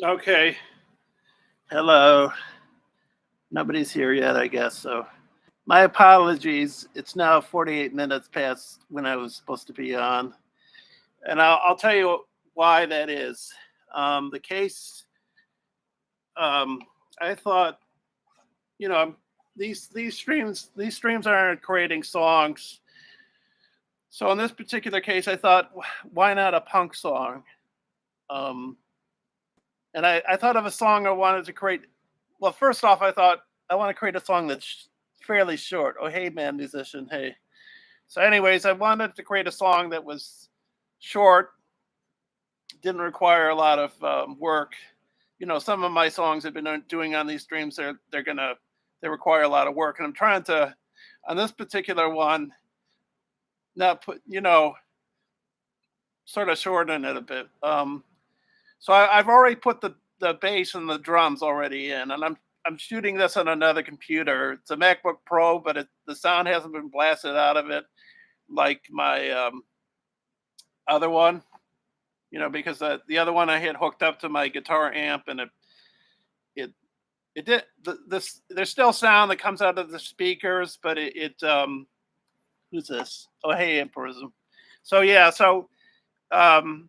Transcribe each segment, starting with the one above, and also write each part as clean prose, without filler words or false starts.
Okay. Hello. Nobody's here yet, I guess. So, my apologies. It's now 48 minutes past when I was supposed to be on. And I'll tell you why that is. The case, um, I thought, you know, these streams aren't creating songs. So, in this particular case, I thought, why not a punk song? Um, and I thought of a song I wanted to create. Well, first off, I thought I want to create a song that's fairly short. Oh, hey, man, musician, hey. So, anyways, I wanted to create a song that was short, didn't require a lot of work. Some of my songs I've been doing on these streams, they require a lot of work, and I'm trying to, on this particular one, not put, sort of shorten it a bit. So I've already put the bass and the drums already in, and I'm shooting this on another computer. It's a MacBook Pro, but the sound hasn't been blasted out of it like my other one. Because the other one I had hooked up to my guitar amp, and it it did this. There's still sound that comes out of the speakers, but who's this? Oh, hey, Emperism. So yeah, so um,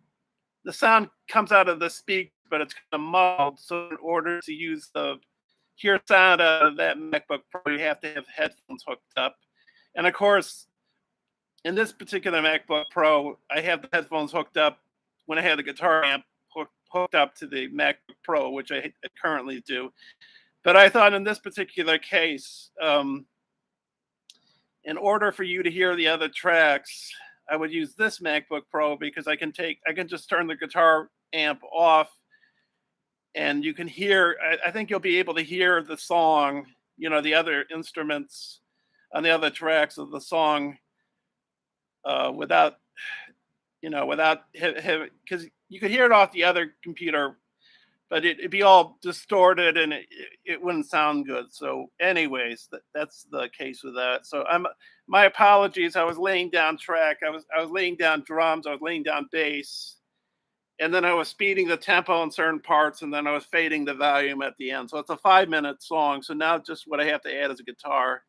the sound comes out of the speakers, but it's kind of muffled. So in order to use the hear sound out of that MacBook Pro, you have to have headphones hooked up. And of course, in this particular MacBook Pro, I have the headphones hooked up when I had the guitar amp hooked up to the MacBook Pro, which I currently do. But I thought in this particular case, in order for you to hear the other tracks, I would use this MacBook Pro because I can just turn the guitar amp off, and you can hear. I think you'll be able to hear the song, the other instruments on the other tracks of the song without without because you could hear it off the other computer, but it'd be all distorted and it wouldn't sound good. So, anyways, that's the case with that. So, my apologies. I was laying down track. I was laying down drums. I was laying down bass, and then I was speeding the tempo in certain parts, and then I was fading the volume at the end. So it's a 5 minute song. So now just what I have to add is a guitar,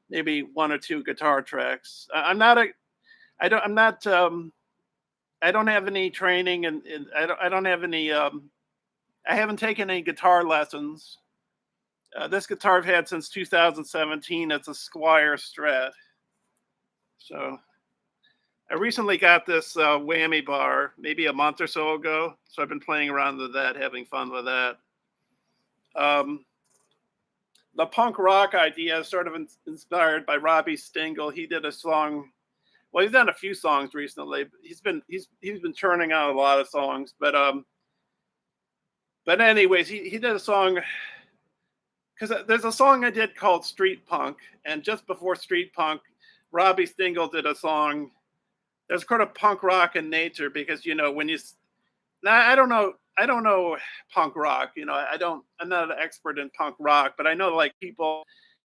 maybe one or two guitar tracks. I'm not a I don't I'm not I don't have any training, and I don't have any I haven't taken any guitar lessons. This guitar I've had since 2017. It's a Squire Strat. So I recently got this whammy bar maybe a month or so ago. So I've been playing around with that, having fun with that. Um, the punk rock idea is sort of inspired by Robbie Stingle. He did a song. Well, he's done a few songs recently. He's been churning out a lot of songs, but anyways, he did a song because there's a song I did called Street Punk, and just before Street Punk, Robbie Stingle did a song. There's kind of punk rock in nature because when you now I don't know punk rock. I'm not an expert in punk rock, but I know like people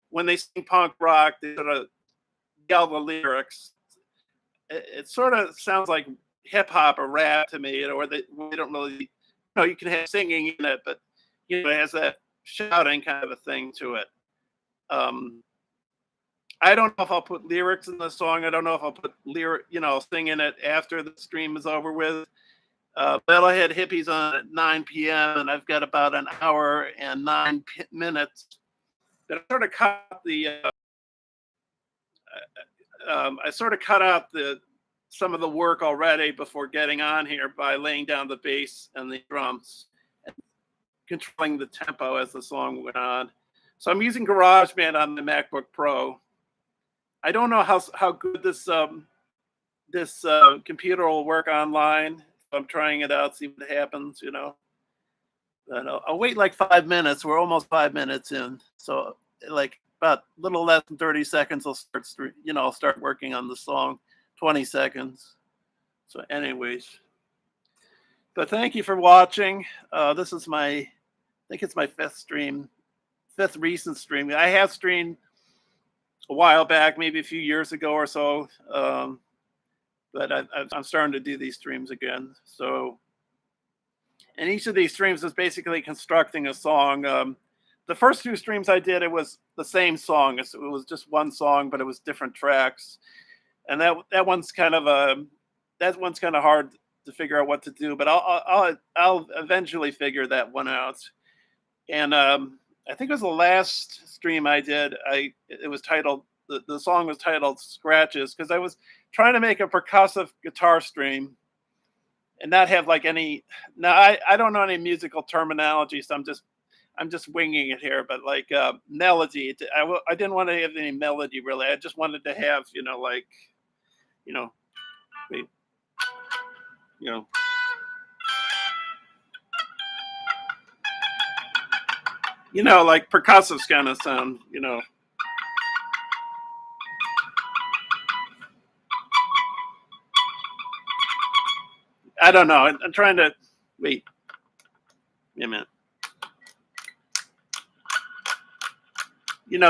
when they sing punk rock, they sort of yell the lyrics. It sort of sounds like hip hop or rap to me, or they don't really. You can have singing in it, but it has that shouting kind of a thing to it. Um, I don't know if I'll put lyrics in the song. I don't know if I'll put singing it after the stream is over with. Metalhead Hippies on at 9 p.m. and I've got about an hour and 9 minutes. But I sort of cut out the some of the work already before getting on here by laying down the bass and the drums and controlling the tempo as the song went on. So I'm using GarageBand on the MacBook Pro. I don't know how good this computer will work online. So I'm trying it out, see what happens. But I'll wait like 5 minutes. We're almost 5 minutes in, so like about a little less than 30 seconds, I'll start working on the song. 20 seconds. So, anyways, but thank you for watching. This is I think it's my fifth recent stream. I have streamed a while back, maybe a few years ago or so. But I'm starting to do these streams again. So And each of these streams is basically constructing a song. The first two streams I did, it was the same song. It was just one song, but it was different tracks. And that one's kind of hard to figure out what to do. But I'll eventually figure that one out. And I think it was the last stream I did. It was titled the song was titled Scratches, because I was trying to make a percussive guitar stream and not have like any. Now I don't know any musical terminology, so I'm just winging it here. But like melody, I didn't want to have any melody really. I just wanted to have like wait, like percussive kind of sound. I don't know. I'm trying to wait. Wait a minute.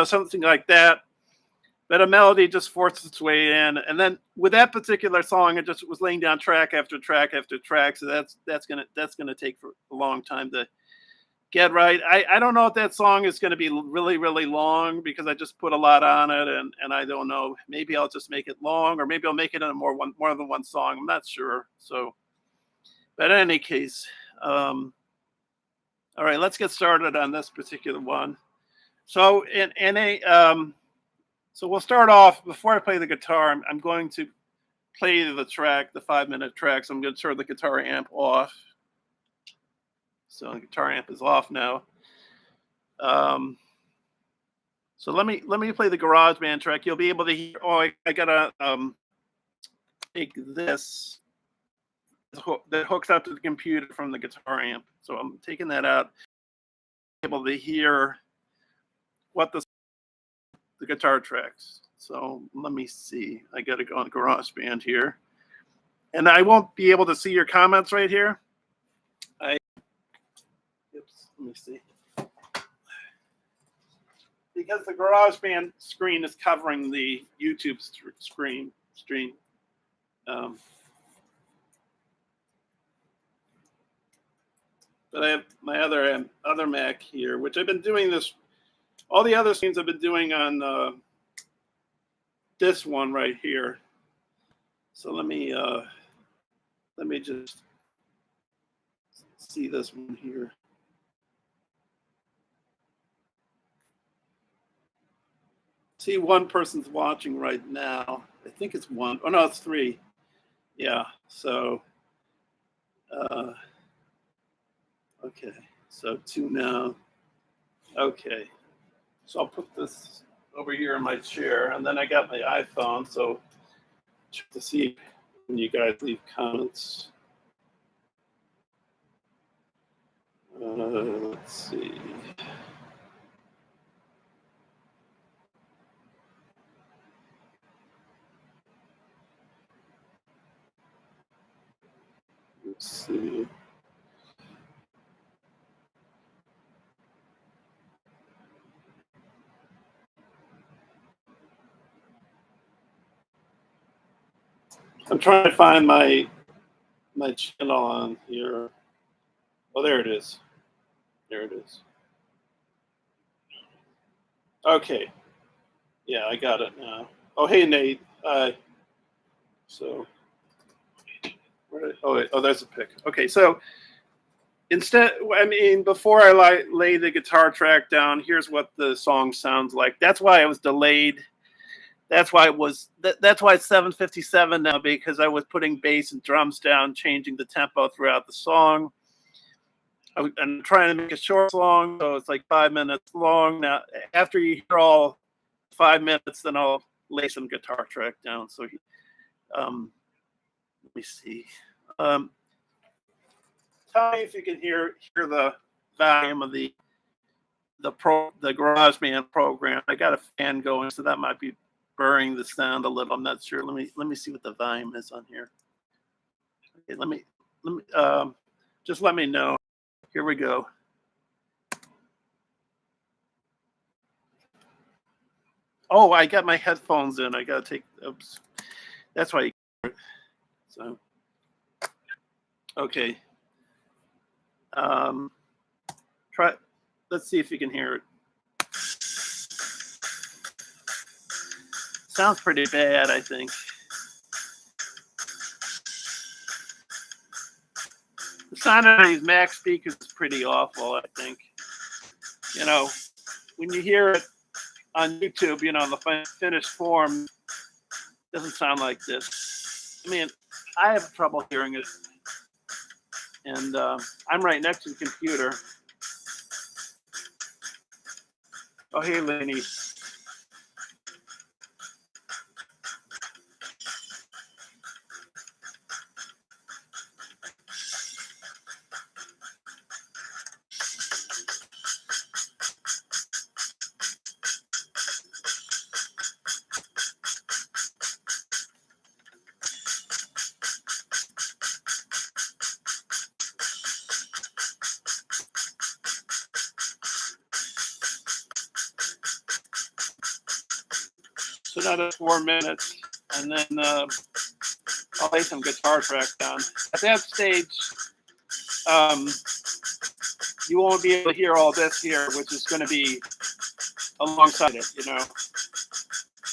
Something like that. But a melody just forced its way in. And then with that particular song, it just was laying down track after track after track. So that's gonna take for a long time to get right. I don't know if that song is gonna be really, really long, because I just put a lot on it, and I don't know. Maybe I'll just make it long, or maybe I'll make it in more than one song. I'm not sure. So, but in any case, all right, let's get started on this particular one. So so we'll start off. Before I play the guitar, I'm going to play the track, the 5-minute track. So I'm going to turn the guitar amp off. So the guitar amp is off now. So let me play the GarageBand track. You'll be able to hear. Oh, I gotta take this that hooks up to the computer from the guitar amp. So I'm taking that out. Able to hear what the guitar tracks. So let me see. I got to go on GarageBand here, and I won't be able to see your comments right here. Oops. Let me see. Because the GarageBand screen is covering the YouTube stream. But I have my other Mac here, which I've been doing this. All the other streams I've been doing on this one right here. So let me just see this one here. See, one person's watching right now. I think it's one. Oh no, it's 3. Yeah. So okay. So 2 now. Okay. So I'll put this over here in my chair, and then I got my iPhone, so check to see when you guys leave comments. Let's see. Let's see. I'm trying to find my channel on here. Oh, there it is. There it is. Okay. Yeah, I got it now. Oh, hey, Nate. So, oh, there's a pic. Okay, so before I lay the guitar track down, here's what the song sounds like. That's why it was delayed. That's why that's why it's 7:57 now, because I was putting bass and drums down, changing the tempo throughout the song. I'm trying to make a short song, so it's like 5 minutes long. Now, after you hear all 5 minutes, then I'll lay some guitar track down. So, let me see. Tell me if you can hear the volume of the GarageBand program. I got a fan going, so that might be blurring the sound a little. I'm not sure. Let me see what the volume is on here. Okay, let me just let me know. Here we go. Oh, I got my headphones in. I gotta take. Oops, that's why. So, okay. Try. Let's see if you can hear it. Sounds pretty bad, I think. The sound of these Mac speakers is pretty awful, I think. You know, when you hear it on YouTube, you know, the finished form, it doesn't sound like this. I mean, I have trouble hearing it. And I'm right next to the computer. Oh, hey, Lenny. So another 4 minutes, and then I'll lay some guitar tracks down. At that stage, you won't be able to hear all this here, which is going to be alongside it, you know.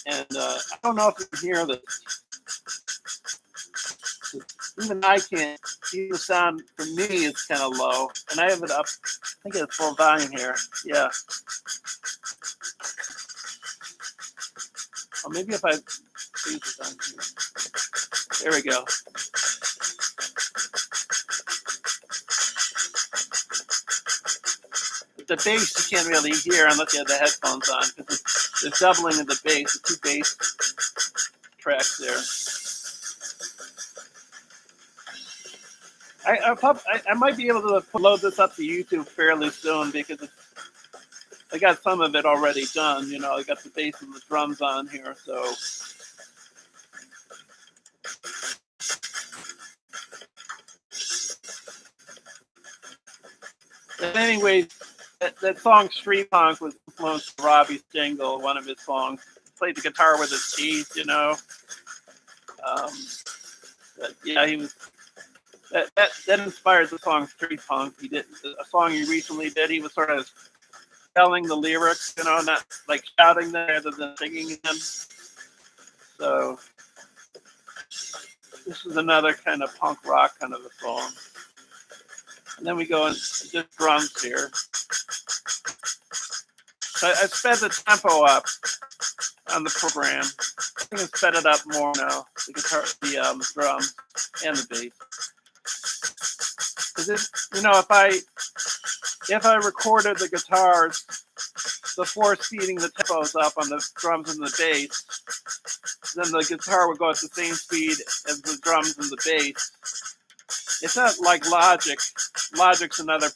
And I don't know if you can hear this. Even I can't. Even the sound for me is kind of low, and I have it up. I think it's full volume here. Yeah. Or maybe if I leave this on here. There we go. The bass you can't really hear unless you have the headphones on, because there's doubling of the bass, the two bass tracks there. I might be able to load this up to YouTube fairly soon, because I got some of it already done. You know, I got the bass and the drums on here, so. But anyway, that song "Street Punk" was influenced by Robbie Stingle, one of his songs. He played the guitar with his teeth, you know. But yeah, he was. That inspired the song "Street Punk." He did a song he recently did. He was sort of telling the lyrics, you know, not like shouting them rather than singing them. So this is another kind of punk rock kind of a song. And then we go into just drums here. So I sped the tempo up on the program. I think I sped it up more now. The guitar, the drums, and the bass. Because you know, if I recorded the guitars before speeding the tempos up on the drums and the bass, then the guitar would go at the same speed as the drums and the bass. It's not like Logic. Logic's another,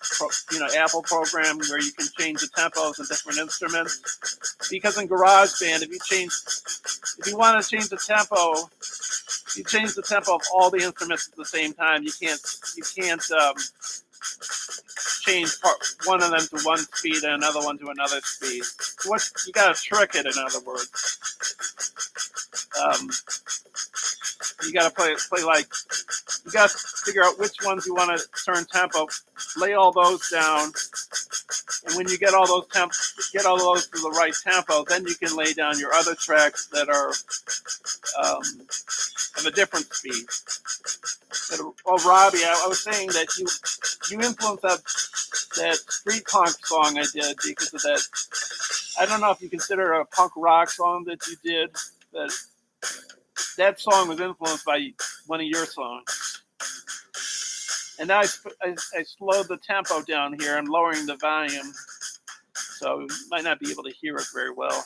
Apple program where you can change the tempos of different instruments. Because in GarageBand, if you want to change the tempo, you change the tempo of all the instruments at the same time. You can't change one of them to one speed and another one to another speed. So you got to trick it, in other words. You got to play like, you got to figure out which ones you want to turn tempo, lay all those down, and when you get all those to the right tempo, then you can lay down your other tracks that are of a different speed. But, Robbie, I was saying that you influenced that street punk song I did because of that. I don't know if you consider it a punk rock song that you did, but that song was influenced by one of your songs. And now I slowed the tempo down here. I'm lowering the volume, so you might not be able to hear it very well.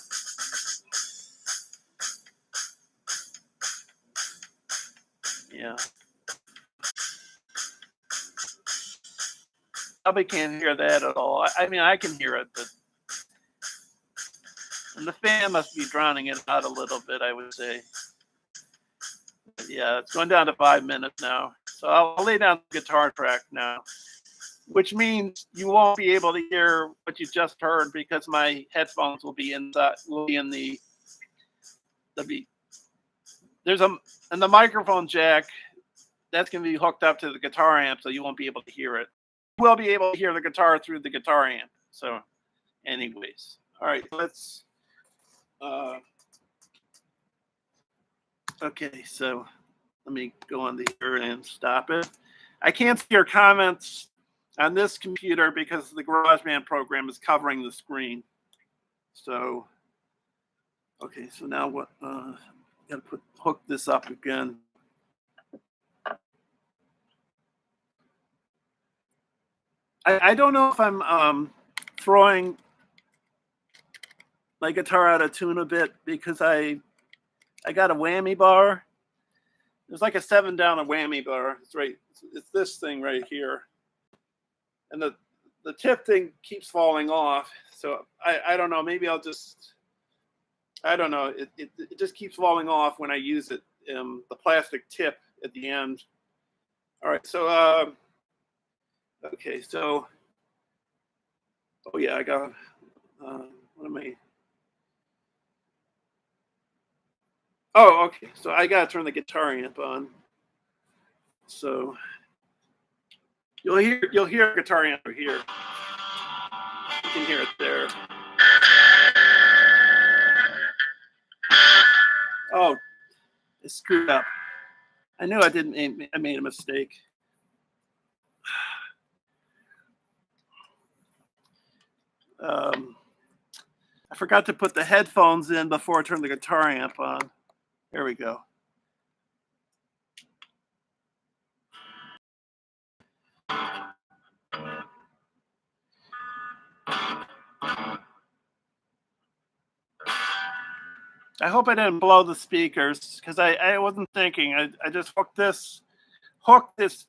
Yeah. Probably can't hear that at all. I mean, I can hear it, and the fan must be drowning it out a little bit, I would say. But yeah, it's going down to 5 minutes now. So I'll lay down the guitar track now, which means you won't be able to hear what you just heard because my headphones will be in the there's and the microphone jack that's going to be hooked up to the guitar amp, so you won't be able to hear it. will be able to hear the guitar through the guitar amp. So anyways, all right, let's, okay, so let me go on here and stop it. I can't see your comments on this computer because the GarageBand program is covering the screen. So, okay, so now what, gotta hook this up again. I don't know if I'm throwing my guitar out of tune a bit because I got a whammy bar. There's like a 7 down a whammy bar. It's right. It's this thing right here, and the tip thing keeps falling off. So I don't know. Maybe I'll just, I don't know. It just keeps falling off when I use it. The plastic tip at the end. All right. So okay. So oh yeah, I got what am I? Oh, okay. So I gotta turn the guitar amp on. So you'll hear a guitar amp here. You can hear it there. Oh, it screwed up. I knew I didn't. I made a mistake. I forgot to put the headphones in before I turned the guitar amp on. There we go. I hope I didn't blow the speakers because I wasn't thinking. I just hooked the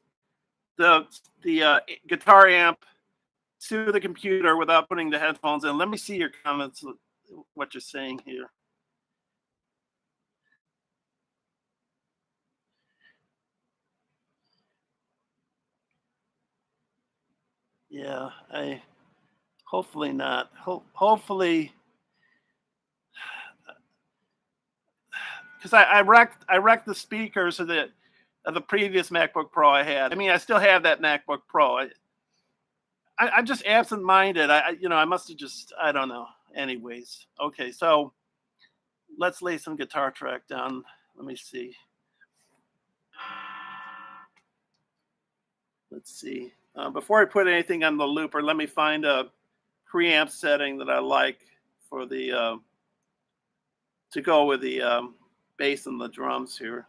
guitar amp to the computer without putting the headphones in. Let me see your comments, what you're saying here. Yeah, hopefully not. Hopefully, because I wrecked the speakers of the previous MacBook Pro I had. I mean, I still have that MacBook Pro. I'm just absent-minded. I must have just, I don't know. Anyways, okay, so let's lay some guitar track down. Let me see. Let's see. Before I put anything on the looper, let me find a preamp setting that I like for the to go with the bass and the drums here.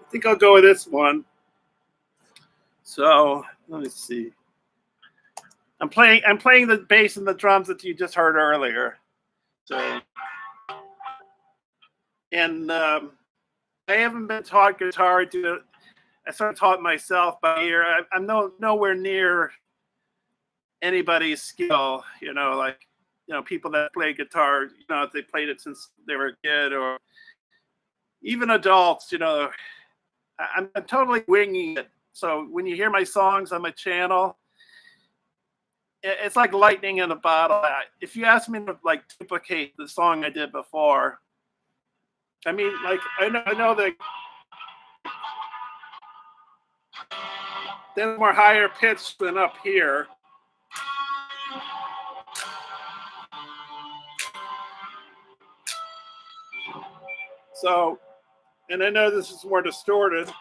I think I'll go with this one. So let me see. I'm playing the bass and the drums that you just heard earlier. So, and I haven't been taught guitar. I sort of taught myself by ear. I'm nowhere near anybody's skill. Like people that play guitar, if they played it since they were a kid, or even adults, I'm totally winging it. So when you hear my songs on my channel, it's like lightning in a bottle. If you ask me to like duplicate the song I did before, I mean, like I know that they're more higher pitched than up here. So, and I know this is more distorted.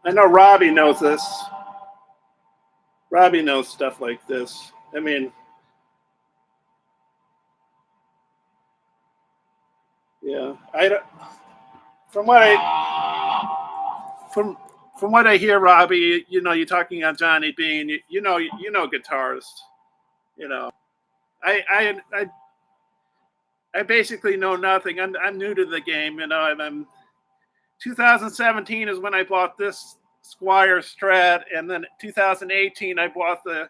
I know Robbie knows this. Robbie knows stuff like this. I mean, yeah. From what I hear, Robbie, you're talking on Johnny Bean. You know guitars. I basically know nothing. I'm new to the game. I'm 2017 is when I bought this Squier Strat, and then 2018 I bought the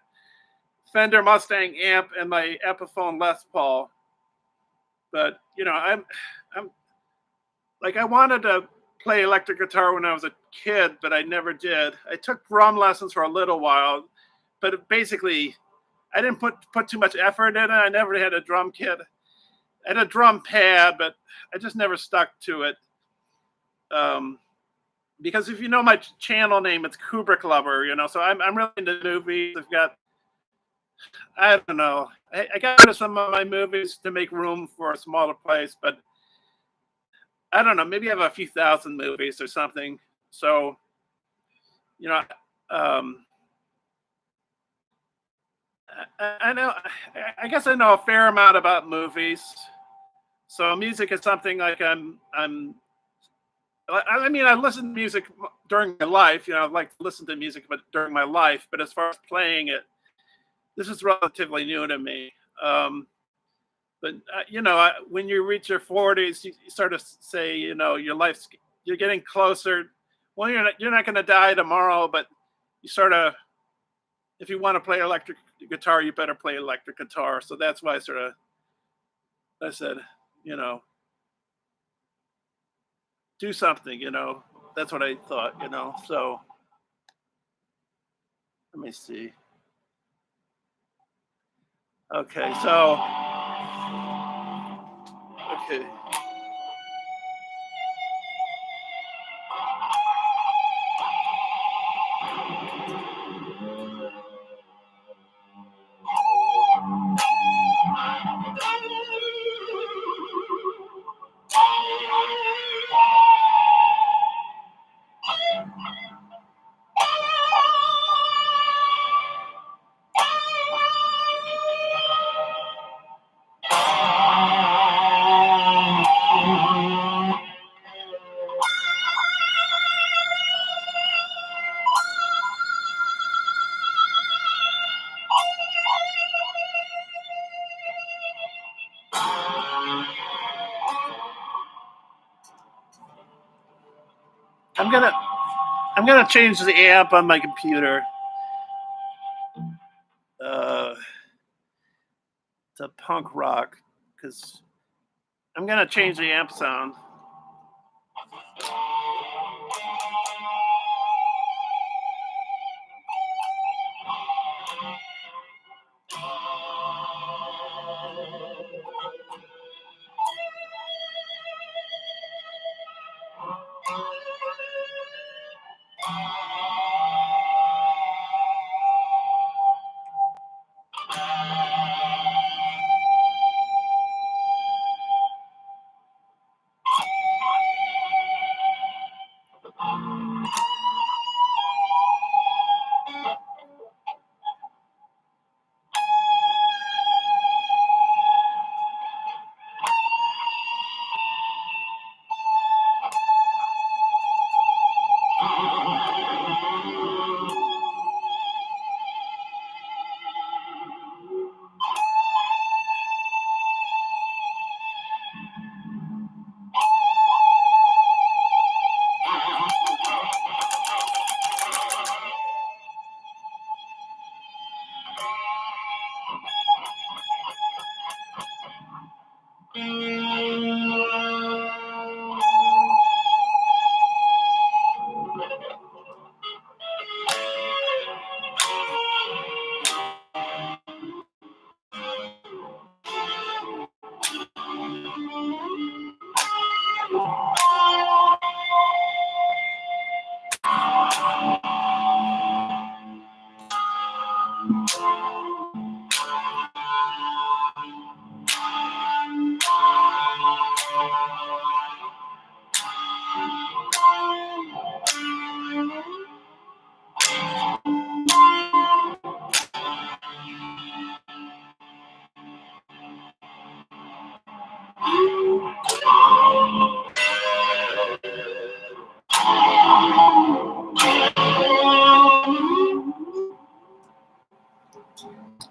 Fender Mustang amp and my Epiphone Les Paul. But I'm like, I wanted to play electric guitar when I was a kid, but I never did. I took drum lessons for a little while, but basically I didn't put too much effort in it. I never had a drum kit. I had a drum pad, but I just never stuck to it. Because if you know my channel name, it's Kubrick Lover, so I'm really into movies. I don't know. I got rid of some of my movies to make room for a smaller place, but I don't know. Maybe I have a few thousand movies or something. So, I know. I guess I know a fair amount about movies. So music is something like I mean, I listen to music during my life. I like to listen to music, but during my life. But as far as playing it, this is relatively new to me. But when you reach your 40s, you start to say, you're getting closer. Well, you're not going to die tomorrow, but you sort of, if you want to play electric guitar, you better play electric guitar. So that's why I said, do something, you know. That's what I thought, you know. So let me see. Okay, so okay. I'm gonna change the amp on my computer to punk rock because I'm gonna change the amp sound.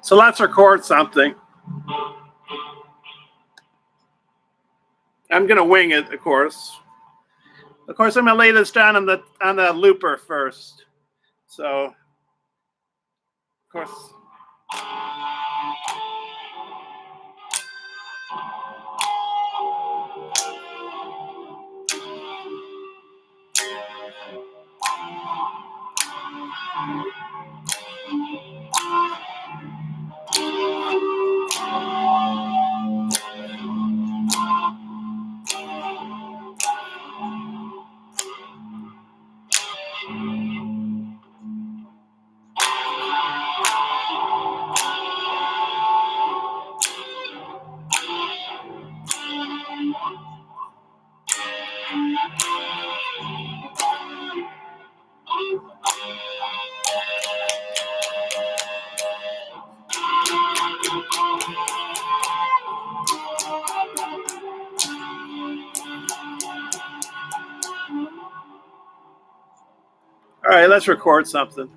So let's record something. I'm gonna wing it, of course. Of course, I'm gonna lay this down on the looper first. So, of course. All right, let's record something.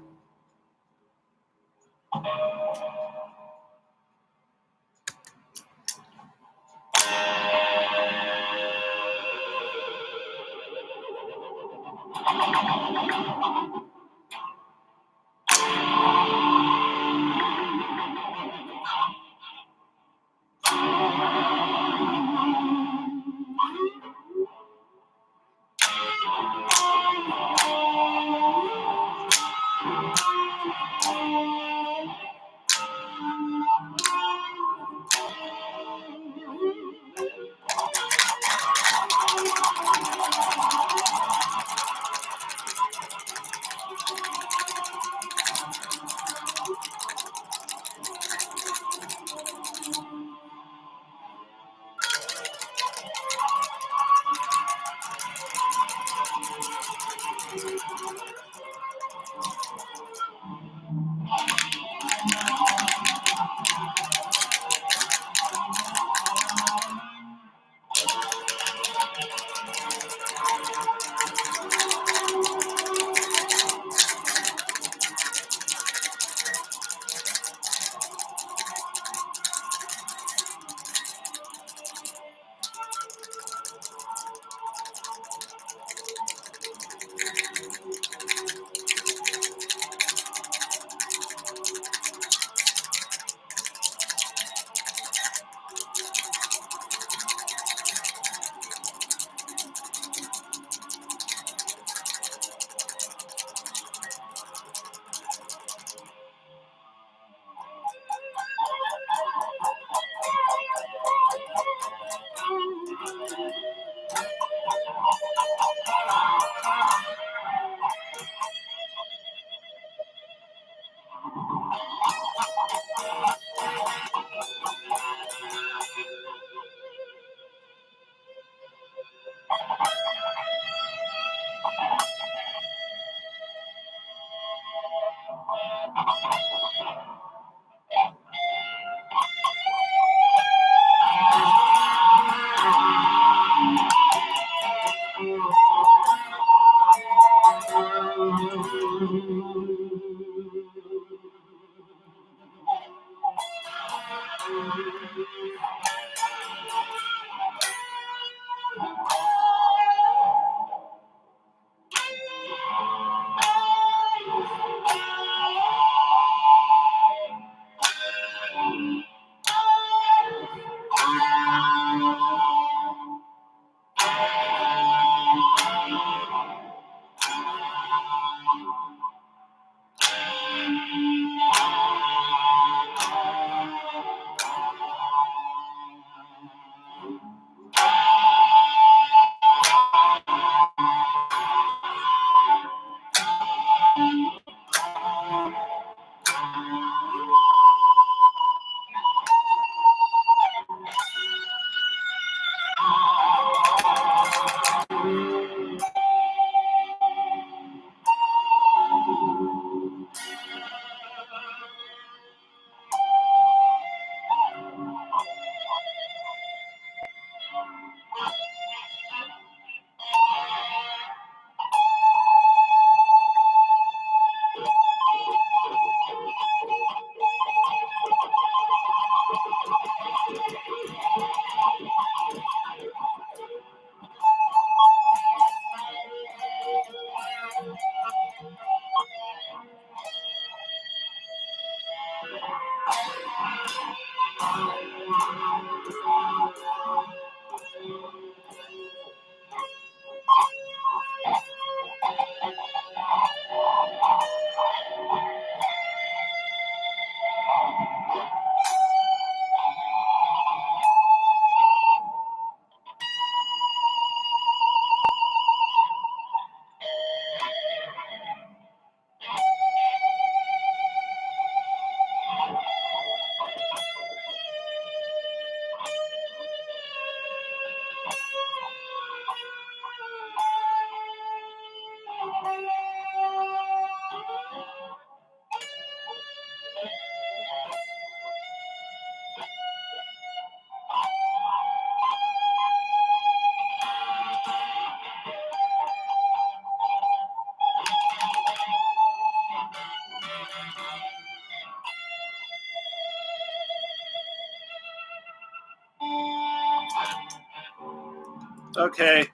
Okay.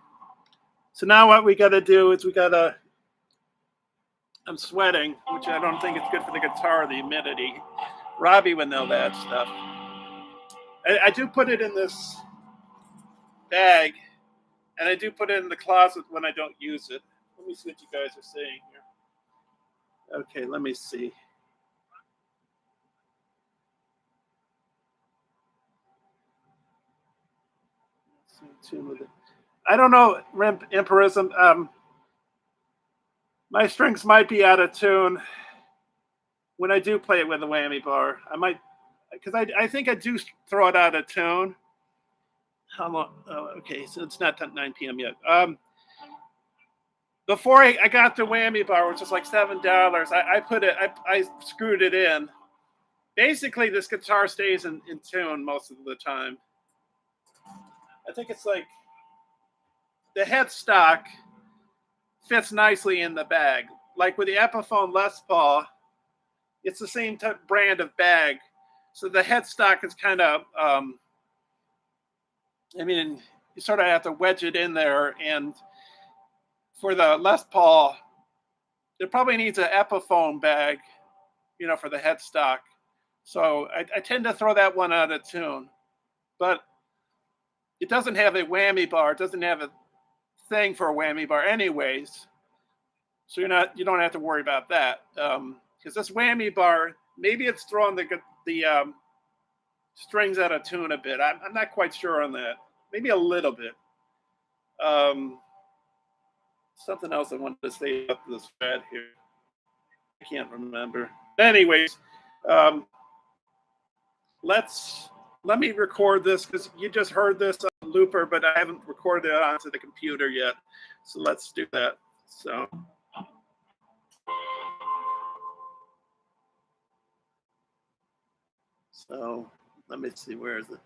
So now what we got to do is I'm sweating, which I don't think is good for the guitar, the humidity. Robbie would know that stuff. I do put it in this bag, and I do put it in the closet when I don't use it. Let me see what you guys are saying here. Okay, let me see. I don't know, Empirism. My strings might be out of tune when I do play it with a whammy bar. I might, because I think I do throw it out of tune. How long? Oh, okay, so it's not 9 p.m. yet. Before I got the whammy bar, which was like $7, I screwed it in. Basically, this guitar stays in tune most of the time. I think it's like the headstock fits nicely in the bag. Like with the Epiphone Les Paul, it's the same type brand of bag. So the headstock is kind of, you sort of have to wedge it in there. And for the Les Paul, it probably needs an Epiphone bag, for the headstock. So I tend to throw that one out of tune. But it doesn't have a whammy bar. It doesn't have a thing for a whammy bar anyways. So you don't have to worry about that. Because this whammy bar, maybe it's throwing the strings out of tune a bit. I'm not quite sure on that. Maybe a little bit. Something else I wanted to say about this pad here. I can't remember. Anyways, let me record this because you just heard this on Looper, but I haven't recorded it onto the computer yet. So let's do that. So let me see, where is it?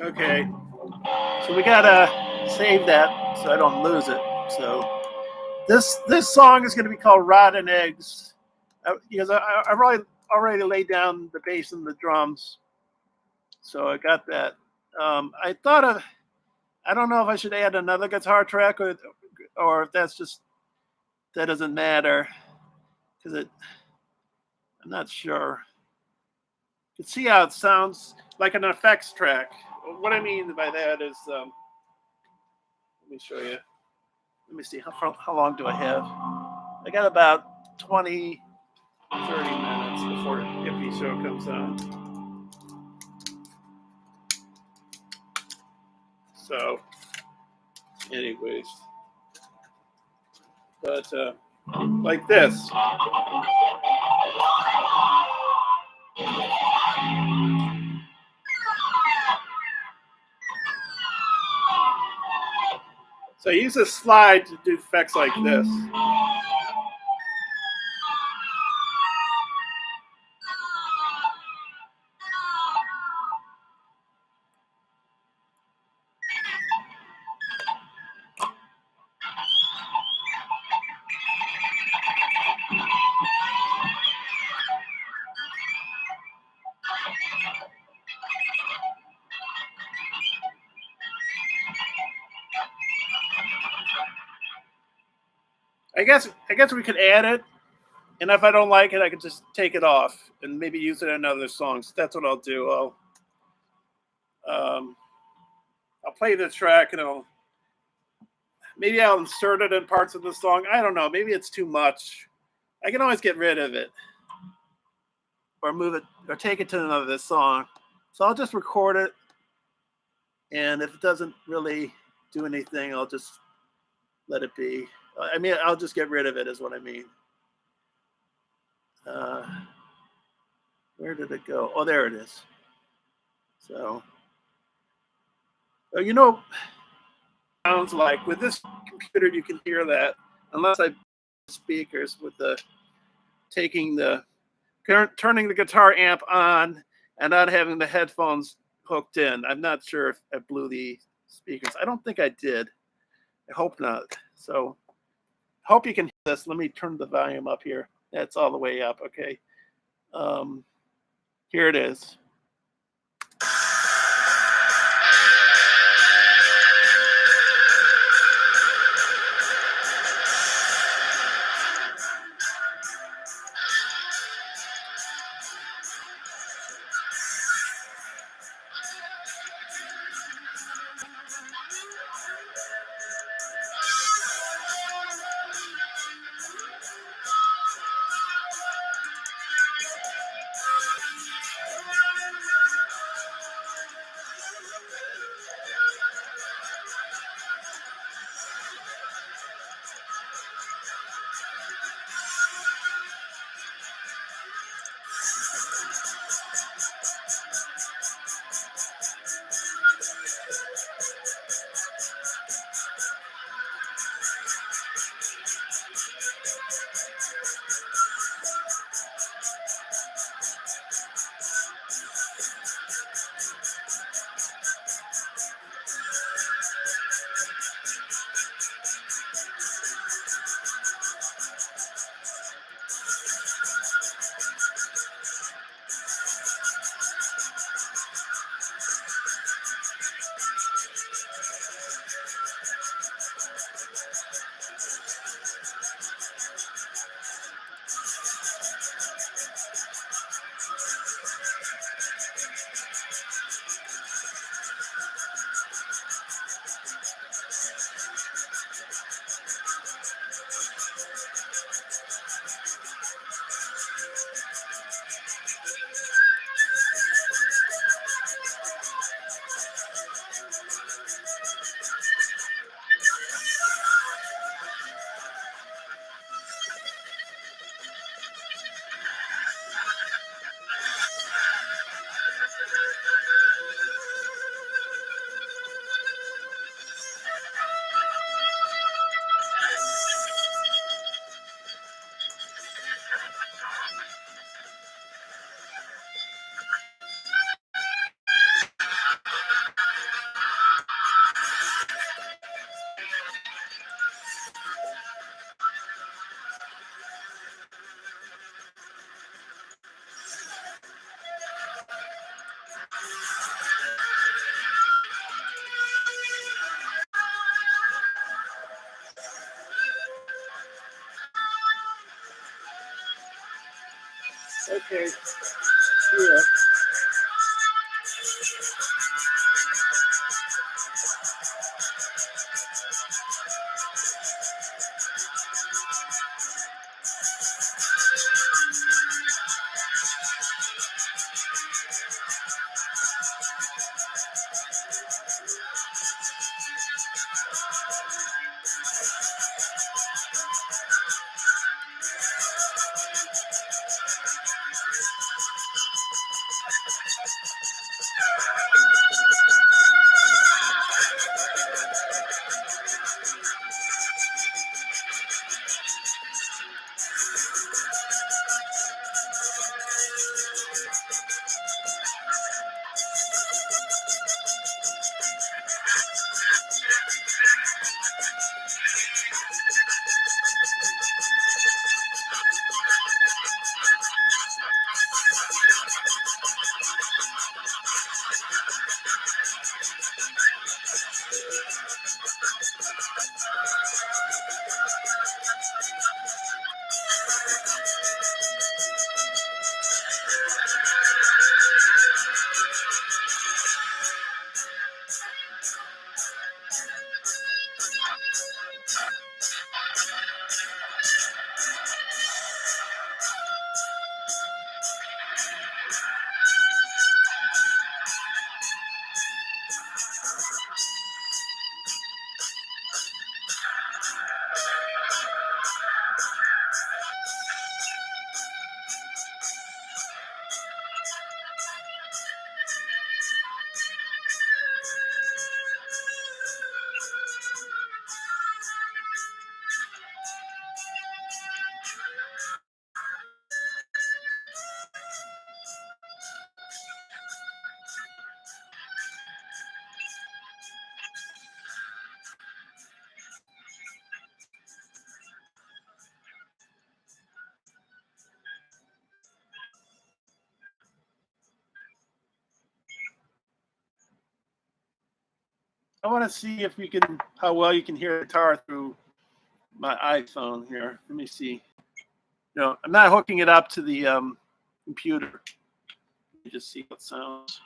Okay, so we gotta save that so I don't lose it. So this song is going to be called "Rotten Eggs" because I've already laid down the bass and the drums, so I got that. I thought of I don't know if I should add another guitar track or if that's just that doesn't matter because I'm not sure. You can see how it sounds like an effects track. What I mean by that is, let me show you. Let me see, how long do I have? I got about 20, 30 minutes before Hippie Show comes on. So, anyways, but like this. So I use a slide to do effects like this. I guess we could add it, and if I don't like it, I could just take it off and maybe use it in other songs. That's what I'll do. Um, I'll play the track and maybe I'll insert it in parts of the song. I don't know. Maybe it's too much. I can always get rid of it or move it or take it to another song. So I'll just record it, and if it doesn't really do anything, I'll just let it be. I mean, I'll just get rid of it, is what I mean. Uh, where did it go? Oh, there it is. So, you know, sounds like with this computer, you can hear that unless I speakers with the taking the turning the guitar amp on and not having the headphones hooked in. I'm not sure if I blew the speakers. I don't think I did. I hope not. So hope you can hear this. Let me turn the volume up here. That's all the way up. Okay. Here it is. Okay. Yeah. I want to see if how well you can hear the guitar through my iPhone here. Let me see. No, I'm not hooking it up to the computer. Let me just see what sounds.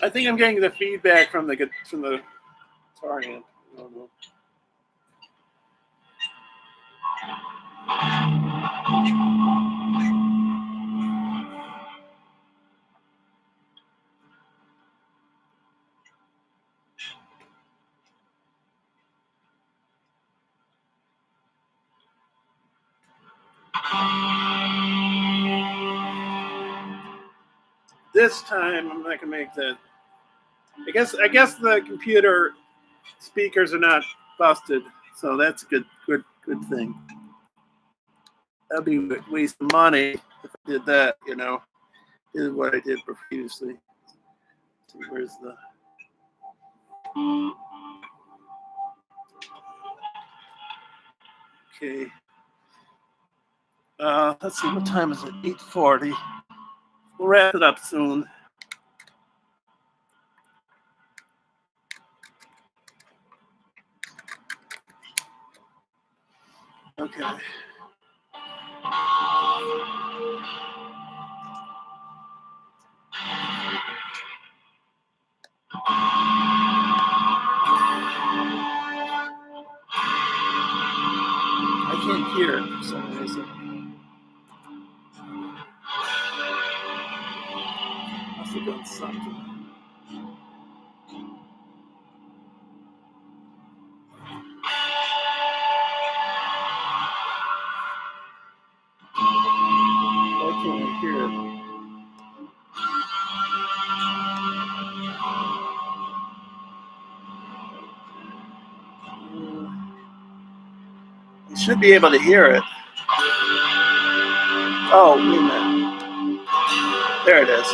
I think I'm getting the feedback from the guitar amp. I don't know. This time I'm not gonna make that. I guess the computer speakers are not busted, so that's a good thing. That'd be a waste of money if I did that, did what I did previously. So where's the okay. Let's see, what time is it? 8:40. We'll wrap it up soon. Okay. I can't hear it for some reason. Must have done something. Why can't I hear it? You should be able to hear it. Oh, wait a minute. There it is.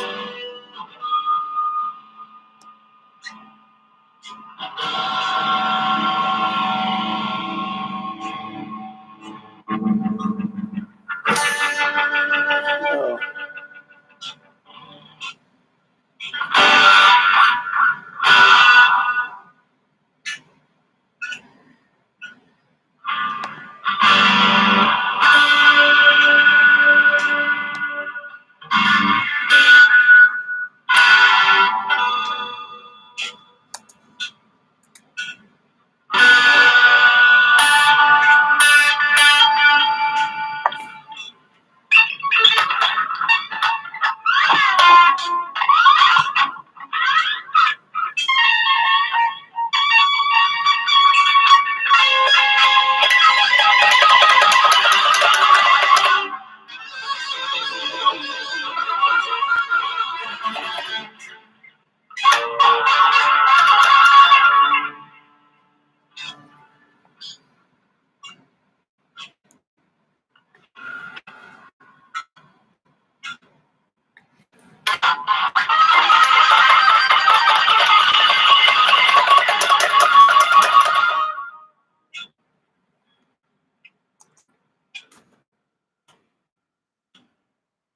Oh.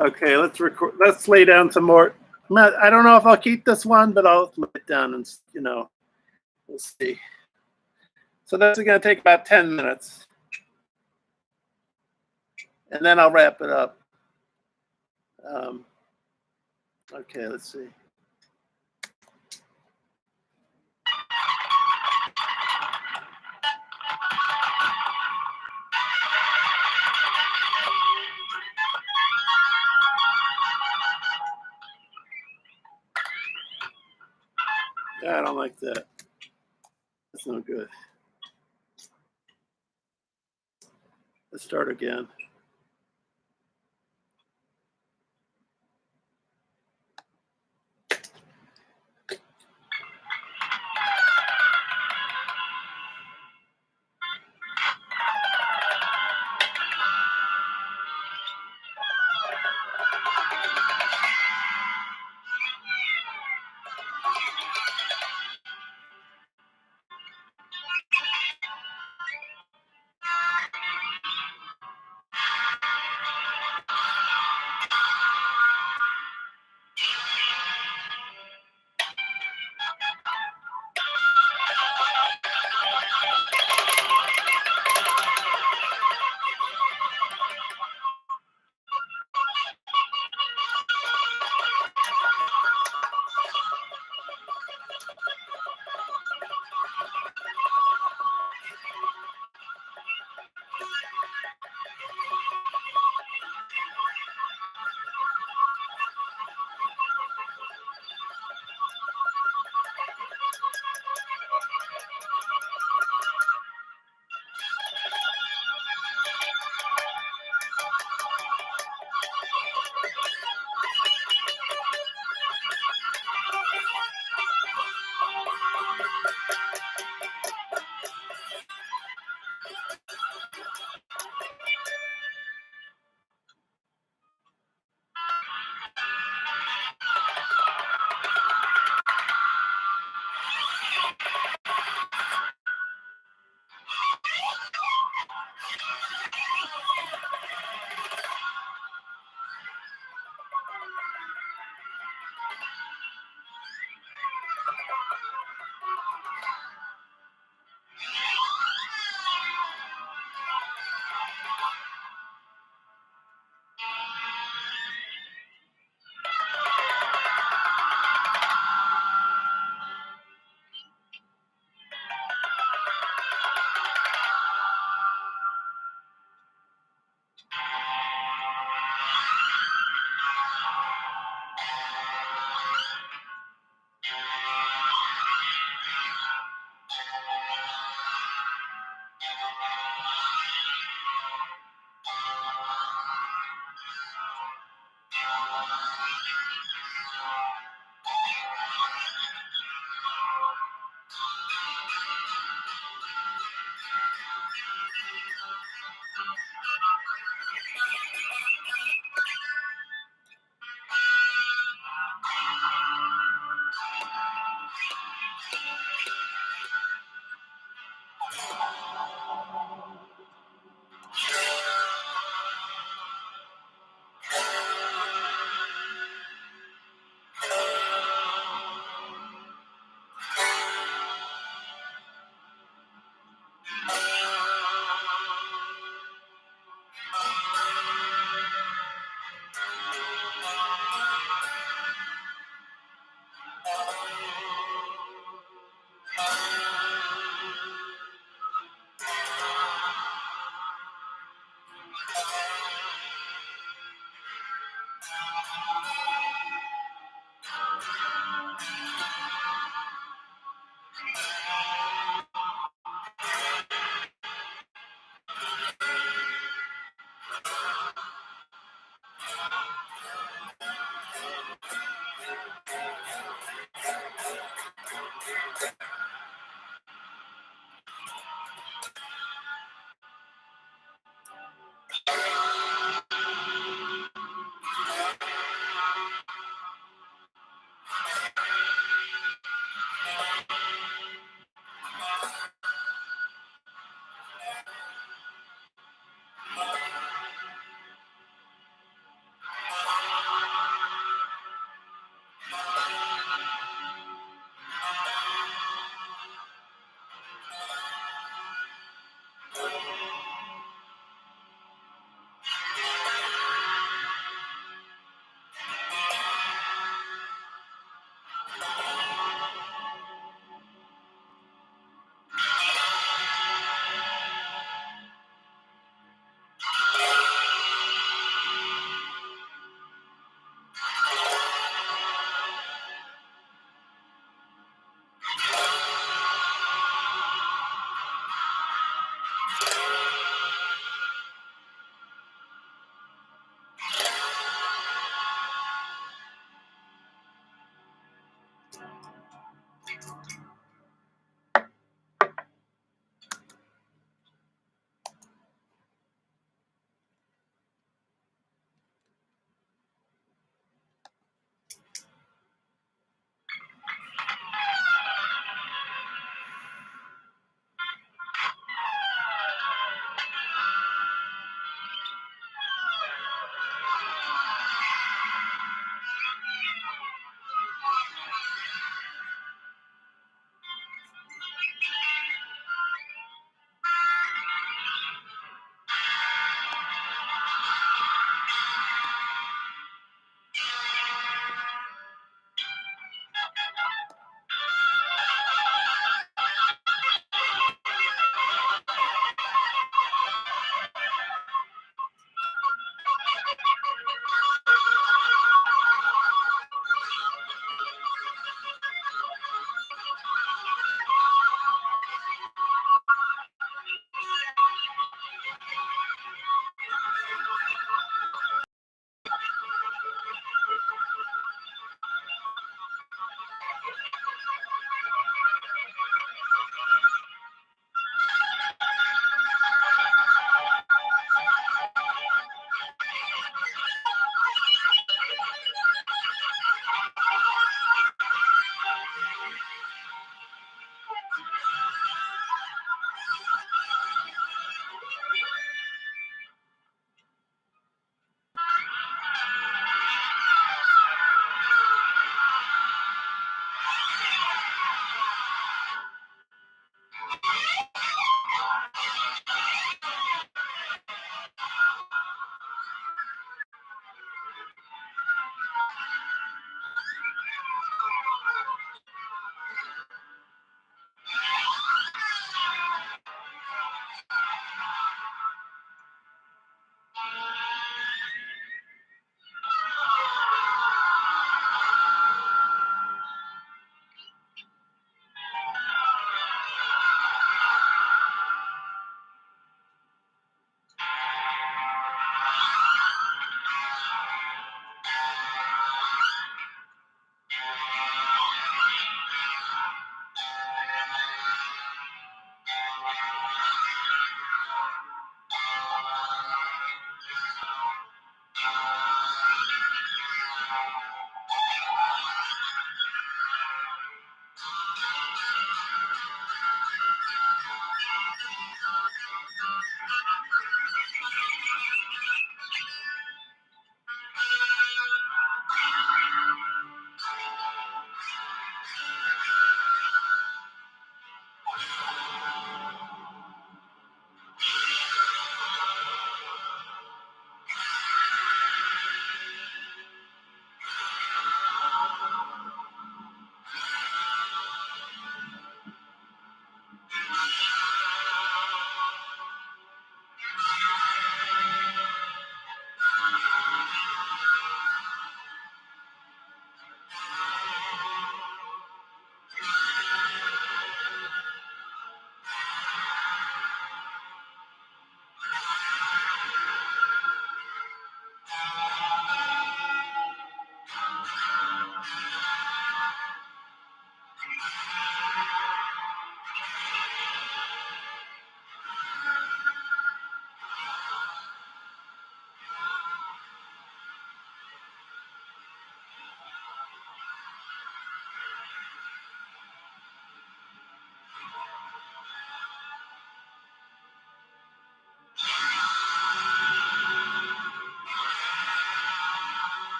Okay, let's record. Let's lay down some more. I don't know if I'll keep this one, but I'll lay it down and we'll see. So this is going to take about 10 minutes, and then I'll wrap it up. Okay, let's see. Yeah, I don't like that. That's no good. Let's start again.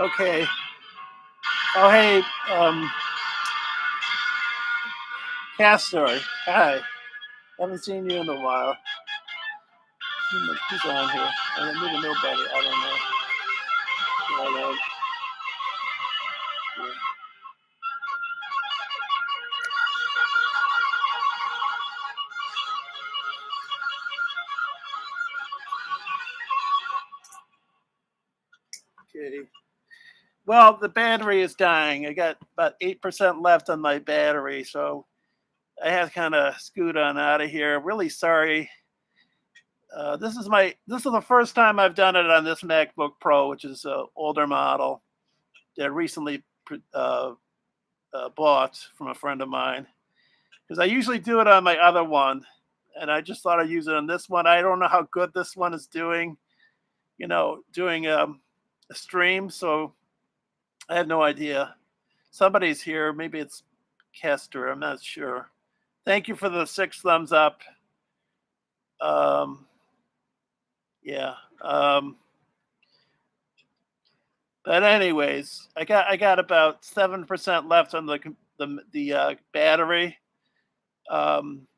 Okay. Oh, hey, Castor. Hi. Haven't seen you in a while. Who's on here? I don't even know nobody. I don't know. I don't know. Okay. Well, the battery is dying. I got about 8% left on my battery, so I had to kind of scoot on out of here. Really sorry. This is the first time I've done it on this MacBook Pro, which is an older model that I recently uh, bought from a friend of mine. Because I usually do it on my other one, and I just thought I'd use it on this one. I don't know how good this one is doing, doing a stream, so I have no idea. Somebody's here. Maybe it's Kester. I'm not sure. Thank you for the 6 thumbs up. Yeah. But anyways, I got about 7% left on the battery, um,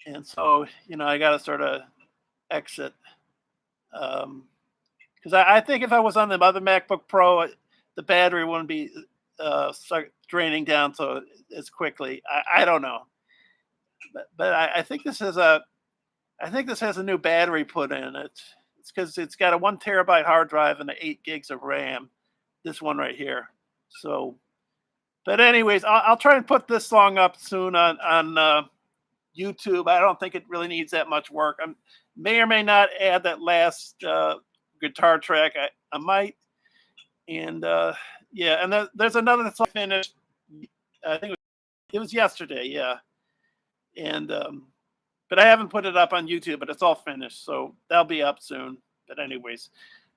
and so I got to sort of exit because I think if I was on the other MacBook Pro, the battery wouldn't be start draining down so as quickly. I don't know, but I think this has a new battery put in it. It's because it's got a 1 terabyte hard drive and 8 gigs of RAM. This one right here. So, but anyways, I'll try and put this song up soon on YouTube. I don't think it really needs that much work. I may or may not add that last guitar track. I might, and yeah, and there's another song finished. I think it was yesterday. Yeah, and but I haven't put it up on YouTube, but it's all finished, so that'll be up soon. But anyways,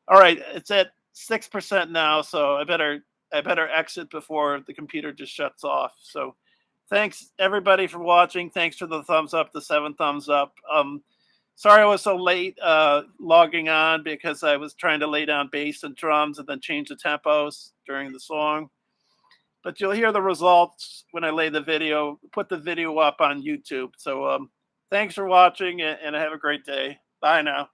all right, it's at 6% now, so I better exit before the computer just shuts off. So thanks everybody for watching. Thanks for the thumbs up, the 7 thumbs up. Sorry I was so late logging on because I was trying to lay down bass and drums and then change the tempos during the song. But you'll hear the results when I put the video up on YouTube. So thanks for watching and have a great day. Bye now.